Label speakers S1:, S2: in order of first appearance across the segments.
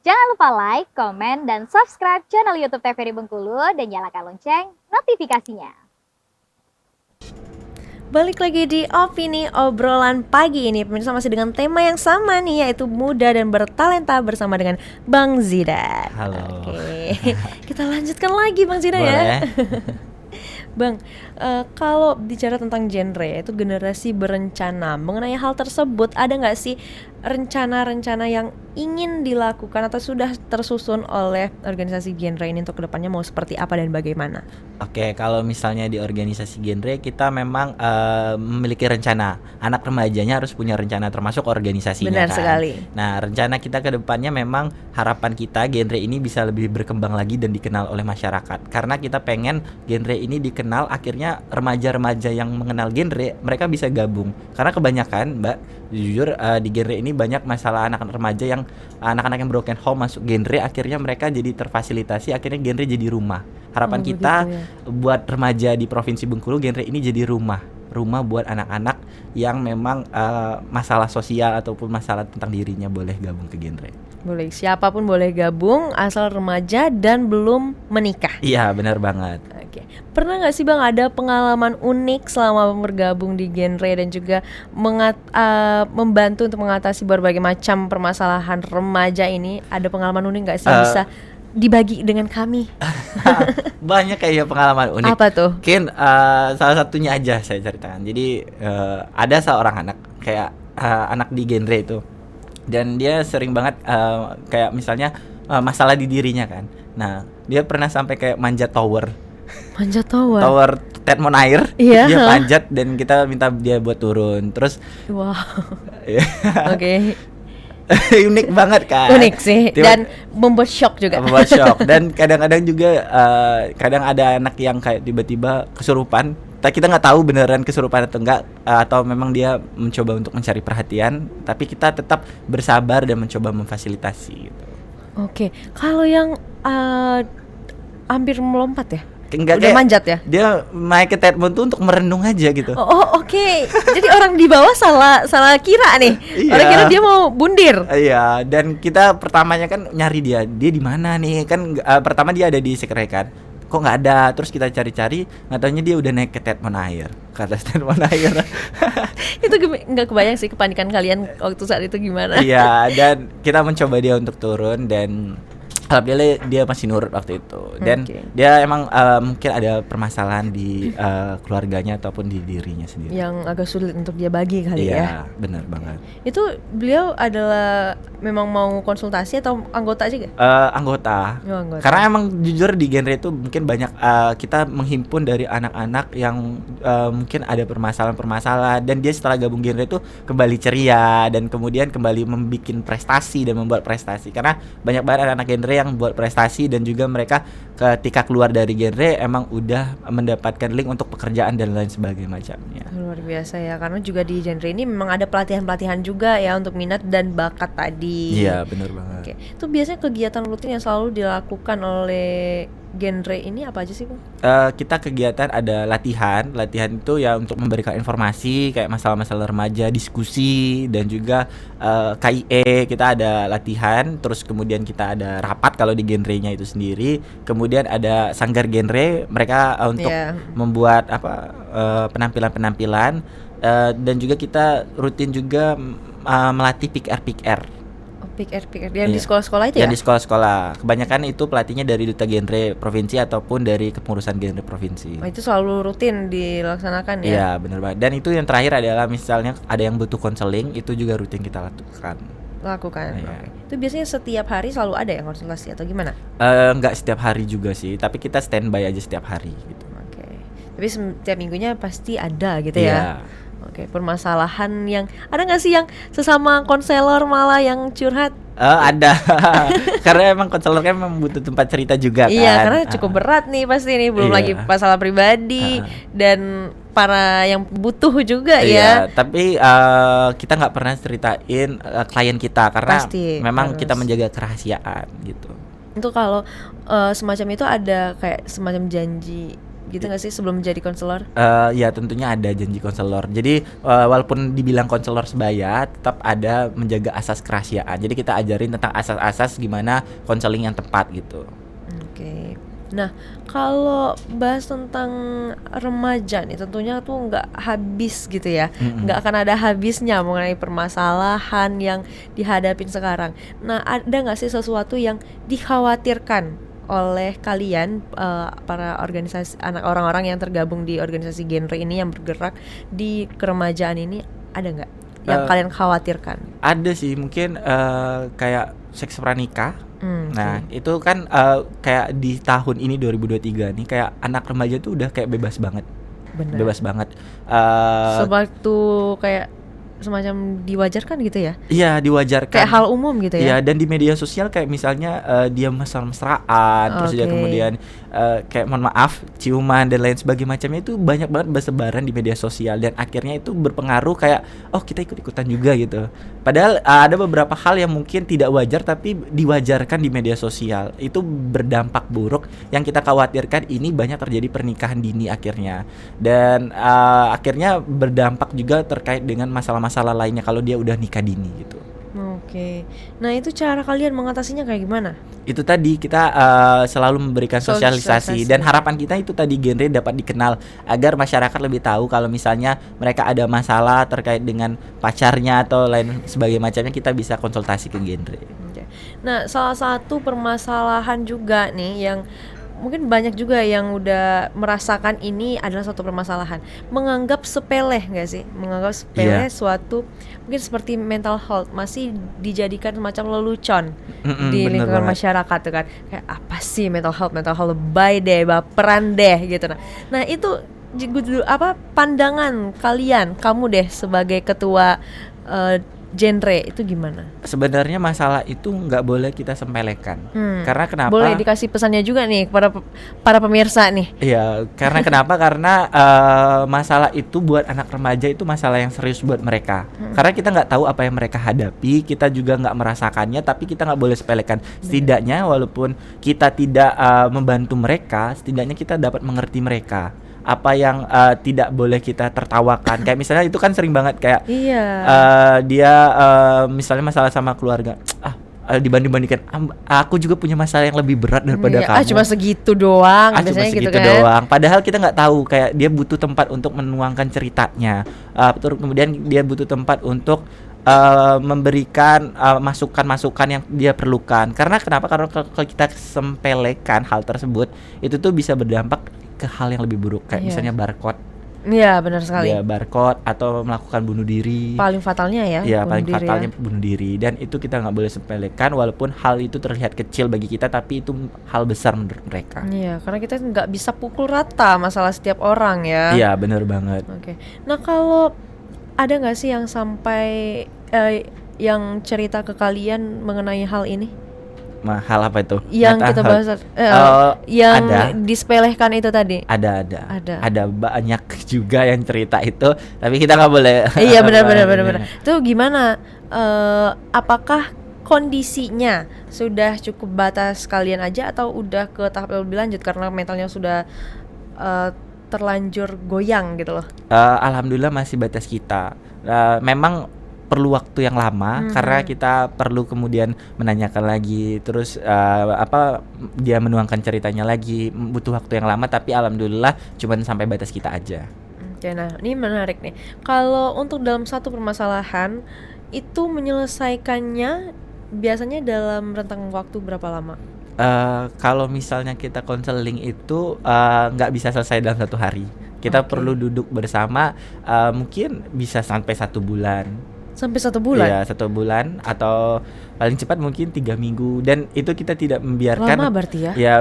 S1: Jangan lupa like, komen, dan subscribe channel YouTube TVRI Bengkulu dan nyalakan lonceng notifikasinya.
S2: Balik lagi di Opini Obrolan Pagi ini, pemirsa, masih dengan tema yang sama nih, yaitu muda dan bertalenta bersama dengan Bang Zidan.
S3: Halo.
S2: Oke, kita lanjutkan lagi Bang Zidan ya. Bang, kalau bicara tentang genre, itu generasi berencana. Mengenai hal tersebut, ada nggak sih rencana-rencana yang ingin dilakukan atau sudah tersusun oleh organisasi genre ini untuk kedepannya mau seperti apa dan bagaimana?
S3: Oke, kalau misalnya di organisasi genre kita memang memiliki rencana. Anak remajanya harus punya rencana termasuk organisasinya.
S2: Benar
S3: kan?
S2: sekali.
S3: Nah, rencana kita ke depannya memang harapan kita genre ini bisa lebih berkembang lagi dan dikenal oleh masyarakat. Karena kita pengen genre ini dikenal, akhirnya remaja-remaja yang mengenal genre mereka bisa gabung. Karena kebanyakan, Mbak, jujur di genre ini banyak masalah anak-anak remaja yang anak-anak yang broken home masuk genre, akhirnya mereka jadi terfasilitasi, akhirnya genre jadi rumah. Harapan kita buat remaja di Provinsi Bengkulu, genre ini jadi rumah buat anak-anak yang memang masalah sosial ataupun masalah tentang dirinya boleh gabung ke genre.
S2: Boleh, siapapun boleh gabung asal remaja dan belum menikah.
S3: Iya, benar banget.
S2: Oke. Pernah nggak sih Bang ada pengalaman unik selama bergabung di genre dan juga membantu untuk mengatasi berbagai macam permasalahan remaja ini? Ada pengalaman unik nggak sih yang bisa dibagi dengan kami?
S3: Banyak kayak pengalaman unik.
S2: Apa tuh?
S3: Mungkin salah satunya aja saya ceritakan. Jadi ada seorang anak kayak anak di genre itu, dan dia sering banget kayak misalnya masalah di dirinya kan. Nah, dia pernah sampai kayak manjat tower.
S2: Manjat tower.
S3: Tower Tetmon air.
S2: Iya.
S3: Dia panjat dan kita minta dia buat turun. Terus
S2: wow. Oke.
S3: unik banget kan.
S2: Unik sih. Dan membuat shock juga.
S3: Membuat shock. Dan kadang-kadang juga kadang ada anak yang kayak tiba-tiba kesurupan. Kita nggak tahu beneran kesurupan atau enggak, atau memang dia mencoba untuk mencari perhatian, tapi kita tetap bersabar dan mencoba memfasilitasi gitu.
S2: Oke. Kalau yang hampir melompat ya?
S3: Enggak,
S2: udah manjat ya?
S3: Dia naik ke Tetmon tuh untuk merenung aja gitu.
S2: Oke. Jadi orang di bawah salah kira nih.
S3: Iya.
S2: Orang kira dia mau bundir.
S3: Iya, dan kita pertamanya kan nyari dia di mana nih kan. Pertama dia ada di Sekre kan, kok nggak ada. Terus kita cari-cari, nggak taunya dia udah naik ke Tetmon air, ke atas Tetmon air.
S2: Itu nggak kebayang sih kepanikan kalian waktu saat itu gimana.
S3: Iya, dan kita mencoba dia untuk turun, dan alhamdulillah dia masih nurut waktu itu. Dan dia emang mungkin ada permasalahan di keluarganya ataupun di dirinya sendiri
S2: yang agak sulit untuk dia bagi kali ya.
S3: Iya, benar banget.
S2: Itu beliau adalah memang mau konsultasi atau anggota aja gak?
S3: Anggota.
S2: Anggota.
S3: Karena emang jujur di genre itu mungkin banyak kita menghimpun dari anak-anak yang mungkin ada permasalahan-permasalahan, dan dia setelah gabung genre itu kembali ceria dan kemudian kembali membuat prestasi dan membuat prestasi. Karena banyak banget anak genre yang buat prestasi, dan juga mereka ketika keluar dari genre emang udah mendapatkan link untuk pekerjaan dan lain sebagainya macamnya.
S2: Luar biasa ya, karena juga di genre ini memang ada pelatihan-pelatihan juga ya untuk minat dan bakat tadi.
S3: Iya, benar banget.
S2: Oke. Itu biasanya kegiatan rutin yang selalu dilakukan oleh genre ini apa aja sih Bang?
S3: Kita kegiatan ada latihan itu ya untuk memberikan informasi kayak masalah-masalah remaja, diskusi, dan juga KIE kita ada latihan. Terus kemudian kita ada rapat kalau di genrenya itu sendiri. Kemudian ada sanggar genre, mereka untuk membuat penampilan-penampilan, dan juga kita rutin juga melatih PR. Yang
S2: di sekolah-sekolah itu ya?
S3: Yang di sekolah-sekolah. Kebanyakan itu pelatihnya dari duta genre provinsi ataupun dari kepengurusan genre provinsi.
S2: Itu selalu rutin dilaksanakan ya?
S3: Iya, benar banget. Dan itu yang terakhir adalah misalnya ada yang butuh konseling, itu juga rutin kita lakukan.
S2: Okay. Itu biasanya setiap hari selalu ada ya konsultasi atau gimana?
S3: Enggak setiap hari juga sih, tapi kita standby aja setiap hari gitu.
S2: Oke. Tapi setiap minggunya pasti ada gitu ya? Oke, permasalahan yang ada nggak sih yang sesama konselor malah yang curhat?
S3: Ada. Karena emang konselor kan memang butuh tempat cerita juga kan.
S2: Iya, karena cukup berat nih pasti nih, belum lagi masalah pribadi dan para yang butuh juga ya.
S3: Tapi kita nggak pernah ceritain klien kita karena memang kita menjaga kerahasiaan gitu.
S2: Itu kalau semacam itu ada kayak semacam janji gitu nggak sih sebelum menjadi konselor?
S3: Ya tentunya ada janji konselor. Jadi walaupun dibilang konselor sebaya, tetap ada menjaga asas kerahasiaan. Jadi kita ajarin tentang asas-asas gimana konseling yang tepat gitu.
S2: Oke. Nah, kalau bahas tentang remaja nih, tentunya tuh nggak habis gitu ya, nggak akan ada habisnya mengenai permasalahan yang dihadapin sekarang. Nah, ada nggak sih sesuatu yang dikhawatirkan oleh kalian para organisasi orang-orang yang tergabung di organisasi genre ini yang bergerak di keremajaan ini, ada nggak yang kalian khawatirkan?
S3: Ada sih, mungkin kayak seks pranikah. Nah, itu kan kayak di tahun ini 2023 nih kayak anak remaja tuh udah kayak bebas banget.
S2: Benar.
S3: Bebas banget.
S2: Sewaktu kayak semacam diwajarkan gitu ya?
S3: Iya, diwajarkan.
S2: Kayak hal umum gitu ya?
S3: Iya, dan di media sosial kayak misalnya dia mesra-mesraan, terus dia
S2: Oke.
S3: kemudian kayak mohon maaf, ciuman dan lain sebagainya macamnya itu banyak banget bersebaran di media sosial dan akhirnya itu berpengaruh kayak oh kita ikut-ikutan juga gitu. Padahal ada beberapa hal yang mungkin tidak wajar tapi diwajarkan di media sosial. Itu berdampak buruk yang kita khawatirkan ini banyak terjadi pernikahan dini akhirnya. Dan akhirnya berdampak juga terkait dengan masalah-masalah lainnya kalau dia udah nikah dini gitu.
S2: Oke. Nah, itu cara kalian mengatasinya kayak gimana?
S3: Itu tadi kita selalu memberikan sosialisasi dan harapan kita itu tadi genre dapat dikenal agar masyarakat lebih tahu kalau misalnya mereka ada masalah terkait dengan pacarnya atau lain sebagainya macamnya, kita bisa konsultasi ke genre.
S2: Oke. Nah, salah satu permasalahan juga nih yang mungkin banyak juga yang udah merasakan ini adalah suatu permasalahan, menganggap sepele nggak sih? Menganggap sepele suatu mungkin seperti mental health masih dijadikan semacam lelucon di
S3: bener
S2: lingkungan
S3: banget.
S2: masyarakat tuh kan, kayak apa sih mental health lebay deh, baperan deh gitu. Nah itu apa pandangan kalian, kamu deh sebagai ketua genre itu gimana?
S3: Sebenarnya masalah itu nggak boleh kita sepelekan. Karena kenapa?
S2: Boleh dikasih pesannya juga nih kepada para pemirsa nih.
S3: Iya, karena kenapa? Karena masalah itu buat anak remaja itu masalah yang serius buat mereka. Karena kita nggak tahu apa yang mereka hadapi, kita juga nggak merasakannya, tapi kita nggak boleh sepelekan. Setidaknya walaupun kita tidak membantu mereka, setidaknya kita dapat mengerti mereka. Apa yang tidak boleh kita tertawakan. Kayak misalnya itu kan sering banget kayak dia misalnya masalah sama keluarga. Dibanding-bandingkan aku juga punya masalah yang lebih berat daripada kamu.
S2: Cuma segitu doang,
S3: Cuma
S2: biasanya
S3: segitu
S2: gitu kan.
S3: doang. Padahal kita nggak tahu kayak dia butuh tempat untuk menuangkan ceritanya. Terus kemudian dia butuh tempat untuk memberikan masukan-masukan yang dia perlukan. Karena kenapa? Karena kalau kita sempelekan hal tersebut, itu tuh bisa berdampak ke hal yang lebih buruk kayak misalnya barcode.
S2: Iya, benar sekali.
S3: Ya, barcode atau melakukan bunuh diri.
S2: Paling fatalnya ya.
S3: Iya, paling
S2: diri
S3: fatalnya bunuh diri, dan itu kita nggak boleh sepelekan walaupun hal itu terlihat kecil bagi kita tapi itu hal besar menurut mereka.
S2: Iya, karena kita nggak bisa pukul rata masalah setiap orang ya.
S3: Iya, benar banget.
S2: Oke. Nah, kalau ada nggak sih yang sampai yang cerita ke kalian mengenai hal ini?
S3: Hal apa itu?
S2: Yang kita bahas yang
S3: ada.
S2: disepelekan itu tadi.
S3: Ada banyak juga yang cerita itu, tapi kita nggak boleh.
S2: Iya, benar. Itu gimana? Apakah kondisinya sudah cukup batas kalian aja atau udah ke tahap lebih lanjut karena mentalnya sudah terlanjur goyang gitu loh?
S3: Alhamdulillah masih batas kita. Memang perlu waktu yang lama karena kita perlu kemudian menanyakan lagi, terus dia menuangkan ceritanya lagi, butuh waktu yang lama, tapi alhamdulillah cuman sampai batas kita aja.
S2: Oke, nah ini menarik nih. Kalau untuk dalam satu permasalahan itu menyelesaikannya biasanya dalam rentang waktu berapa lama?
S3: Kalau misalnya kita konseling itu nggak bisa selesai dalam 1 hari. Kita perlu duduk bersama, mungkin bisa sampai 1 bulan.
S2: Sampai 1 bulan?
S3: Iya, 1 bulan atau paling cepat mungkin 3 minggu. Dan itu kita tidak membiarkan.
S2: Lama berarti ya?
S3: Ya,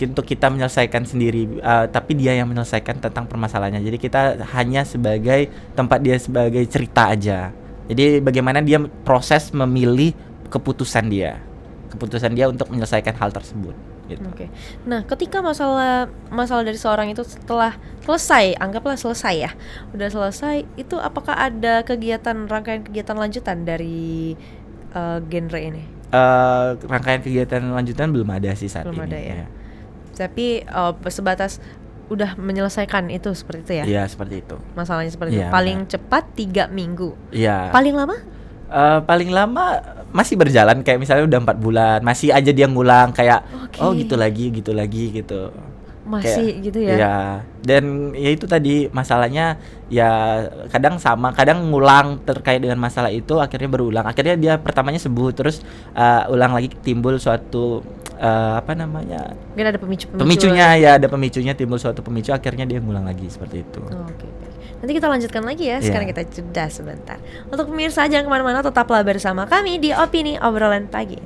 S3: untuk kita menyelesaikan sendiri, tapi dia yang menyelesaikan tentang permasalahannya. Jadi kita hanya sebagai tempat dia sebagai cerita aja. Jadi bagaimana dia proses memilih keputusan dia untuk menyelesaikan hal tersebut. Gitu.
S2: Oke. Nah, ketika masalah dari seorang itu setelah selesai, anggaplah selesai ya, udah selesai, itu apakah ada rangkaian kegiatan lanjutan dari genre ini?
S3: Rangkaian kegiatan lanjutan belum ada sih saat
S2: Belum
S3: ini.
S2: ada ya. Tapi sebatas udah menyelesaikan itu seperti itu ya?
S3: Iya, seperti itu.
S2: Masalahnya seperti
S3: Iya,
S2: itu. Paling cepat 3 minggu.
S3: Iya.
S2: Paling lama?
S3: Paling lama masih berjalan, kayak misalnya udah 4 bulan masih aja dia ngulang kayak
S2: Oke.
S3: oh gitu lagi gitu.
S2: Masih gitu ya?
S3: Iya. Dan ya itu tadi masalahnya, ya kadang sama, kadang ngulang terkait dengan masalah itu, akhirnya berulang. Akhirnya dia pertamanya sembuh, terus ulang lagi timbul suatu apa namanya?
S2: Mungkin ada
S3: Pemicunya, ya ada pemicunya, timbul suatu pemicu, akhirnya dia ngulang lagi seperti itu.
S2: Oke, baik. Nanti kita lanjutkan lagi ya. Sekarang
S3: Iya.
S2: kita jeda sebentar. Untuk pemirsa jangan kemana-mana, tetaplah bersama kami di Opini Obrolan Pagi.